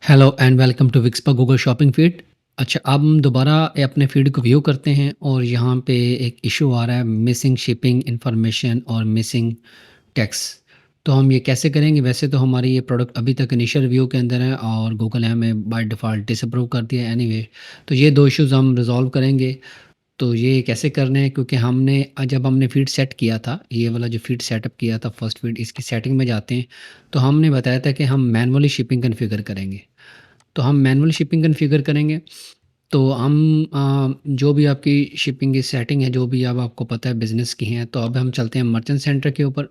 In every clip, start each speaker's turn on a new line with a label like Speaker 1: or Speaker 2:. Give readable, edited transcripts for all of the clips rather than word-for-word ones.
Speaker 1: Hello and welcome to Wixpa Google shopping feed. अच्छा, अब हम दोबारा अपने फीड को व्यू करते हैं और यहाँ पे एक इशू आ रहा है, मिसिंग शिपिंग इंफॉर्मेशन और मिसिंग टैक्स। तो हम ये कैसे करेंगे? वैसे तो हमारी ये प्रोडक्ट अभी तक इनिशियल रिव्यू के अंदर है और गूगल ने हमें बाय डिफ़ॉल्ट डिसअप्रूव कर दिया है एनीवे। तो ये 2 इश्यूज़ हम रिज़ॉल्व करेंगे। तो ये कैसे करने हैं? क्योंकि हमने जब हमने फ़ीड सेट किया था, ये वाला जो फ़ीड सेटअप किया था फर्स्ट फ़ीड, इसकी सेटिंग में जाते हैं, तो हमने बताया था कि हम मैनुअली शिपिंग कॉन्फ़िगर करेंगे। तो हम मैनुअल शिपिंग कॉन्फ़िगर करेंगे। तो हम जो भी आपकी शिपिंग की सेटिंग है, जो भी अब आपको पता है बिज़नेस की हैं, तो अब हम चलते हैं मर्चेंट सेंटर के ऊपर।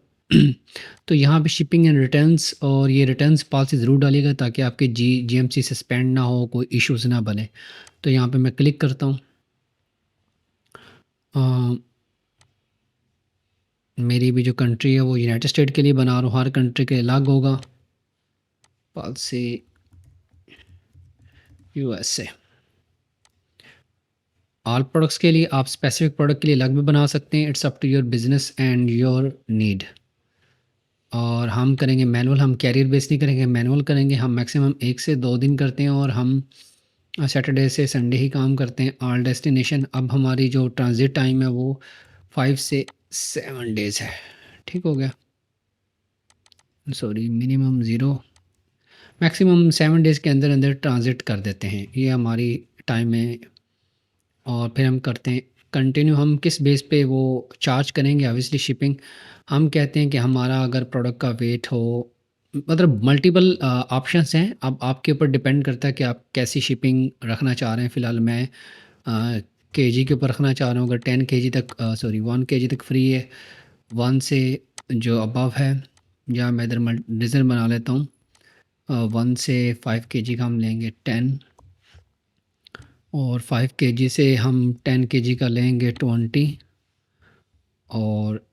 Speaker 1: तो यहाँ पे शिपिंग एंड रिटर्न्स, और ये रिटर्न्स पॉलिसी ज़रूर डालिएगा ताकि आपके जीएमसी सस्पेंड ना हो, कोई इश्यूज़ ना बने। तो यहाँ पे मैं क्लिक करता हूँ। अ, मेरी भी जो कंट्री है वो यूनाइटेड स्टेट के लिए बना रहा हूँ, हर कंट्री के लिए अलग होगा पॉलिसी। यूएसए ऑल प्रोडक्ट्स के लिए आप स्पेसिफिक प्रोडक्ट के लिए अलग भी बना सकते हैं। It's up to your business and your need. और हम करेंगे मैनुअल, हम कैरियर बेस नहीं करेंगे, मैनुअल करेंगे। हम मैक्सिमम 1 से 2 दिन करते हैं और हम सैटरडे से संडे ही काम करते हैं। ऑल डेस्टिनेशन, अब हमारी जो ट्रांजिट टाइम है वो 5 से 7 डेज़ है। ठीक हो गया? सॉरी, मिनिमम 0, मैक्सिमम 7 डेज़ के अंदर अंदर ट्रांजिट कर देते हैं, ये हमारी टाइम है। और फिर हम करते हैं कंटिन्यू। हम किस बेस पे वो चार्ज करेंगे? Obviously shipping. हम कहते हैं कि हमारा अगर प्रोडक्ट का वेट हो, मतलब मल्टीपल ऑप्शंस हैं। अब आपके ऊपर डिपेंड करता है कि आप कैसी शिपिंग रखना चाह रहे हैं। फ़िलहाल मैं केजी के ऊपर रखना चाह रहा हूँ। अगर 10 केजी तक, सॉरी 1 केजी तक फ्री है। 1 से जो अबव है, या मैं इधर डिज़ाइन बना लेता हूँ। 1 से 5 केजी का हम लेंगे 10, और 5 केजी से हम 10 केजी का लेंगे 20, और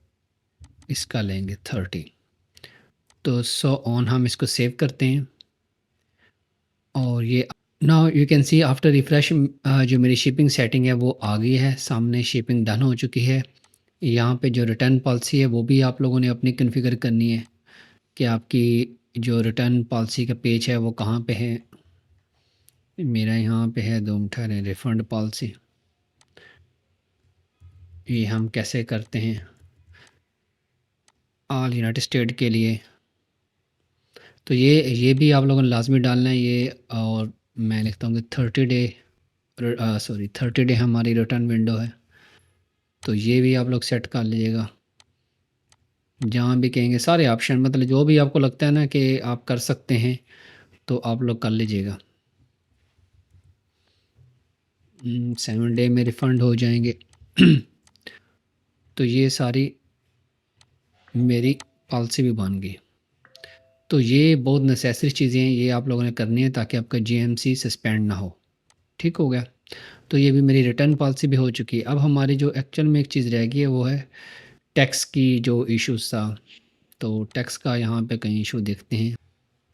Speaker 1: इसका लेंगे 30। तो सो ऑन हम इसको सेव करते हैं। और ये now you can see after refresh, जो मेरी शिपिंग सेटिंग है वो आ गई है सामने, शिपिंग डन हो चुकी है। यहाँ पे जो रिटर्न पॉलिसी है वो भी आप लोगों ने अपनी कॉन्फ़िगर करनी है कि आपकी जो रिटर्न पॉलिसी का पेज है वो कहाँ पे है। मेरा यहाँ पे है, 2 मिनट ठहरें, रिफ़ंड पॉलिसी। ये हम कैसे करते हैं ऑल यूनाइटेड स्टेट के लिए? तो ये भी आप लोगों ने लाज़मी डालना है ये। और मैं लिखता हूँ कि 30 डे हमारी रिटर्न विंडो है। तो ये भी आप लोग सेट कर लीजिएगा। जहाँ भी कहेंगे सारे ऑप्शन, मतलब जो भी आपको लगता है ना कि आप कर सकते हैं, तो आप लोग कर लीजिएगा। 7 डे में रिफ़ंड हो जाएंगे। तो ये सारी मेरी पॉलिसी भी बन गई। तो ये बहुत नेसेसरी चीज़ें हैं, ये आप लोगों ने करनी है ताकि आपका जीएमसी सस्पेंड ना हो। ठीक हो गया? तो ये भी मेरी रिटर्न पॉलिसी भी हो चुकी है। अब हमारी जो एक्चुअल में एक चीज़ रह गई है वो है टैक्स की जो इश्यूज़ था। तो टैक्स का यहाँ पे कहीं इशू देखते हैं।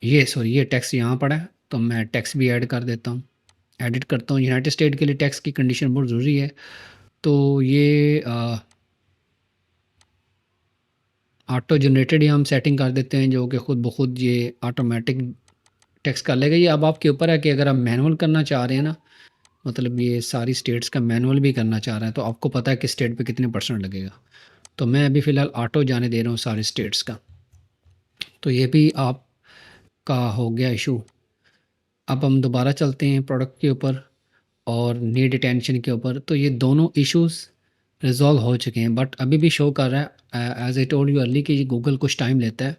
Speaker 1: ये सॉरी, ये टैक्स यहाँ पड़ा है, तो मैं टैक्स भी ऐड कर देता हूँ, एडिट करता हूँ। यूनाइटेड स्टेट के लिए टैक्स की कंडीशन बहुत ज़रूरी है। तो ये ऑटो जनरेटेड ही हम सेटिंग कर देते हैं, जो कि ख़ुद ब खुद ये ऑटोमेटिक टैक्स कर लेगा। ये अब आपके ऊपर है कि अगर आप मैनुअल करना चाह रहे हैं ना, मतलब ये सारी स्टेट्स का मैनुअल भी करना चाह रहे हैं, तो आपको पता है कि स्टेट पे कितने परसेंट लगेगा। तो मैं अभी फ़िलहाल ऑटो जाने दे रहा हूँ सारे स्टेट्स का। तो ये भी आपका हो गया इशू। अब हम दोबारा चलते हैं प्रोडक्ट के ऊपर और नीड अटेंशन के ऊपर। तो ये दोनों इश्यूज़ रिज़ॉल्व हो चुके हैं, बट अभी भी शो कर रहा है as I told you early कि गूगल कुछ टाइम लेता है।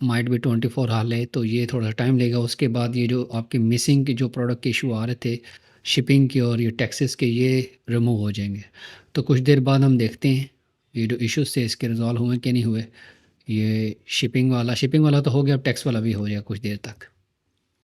Speaker 1: माइट बी 24 हाल है, तो ये थोड़ा सा टाइम लेगा। उसके बाद ये जो आपके मिसिंग के जो प्रोडक्ट के इशू आ रहे थे शिपिंग के और ये टैक्सेस के, ये रिमूव हो जाएंगे। तो कुछ देर बाद हम देखते हैं ये जो इश्यूज़ थे इसके रिज़ॉल्व हुए कि नहीं हुए। ये शिपिंग वाला तो हो गया, अब टैक्स वाला भी हो जाएगा कुछ देर तक।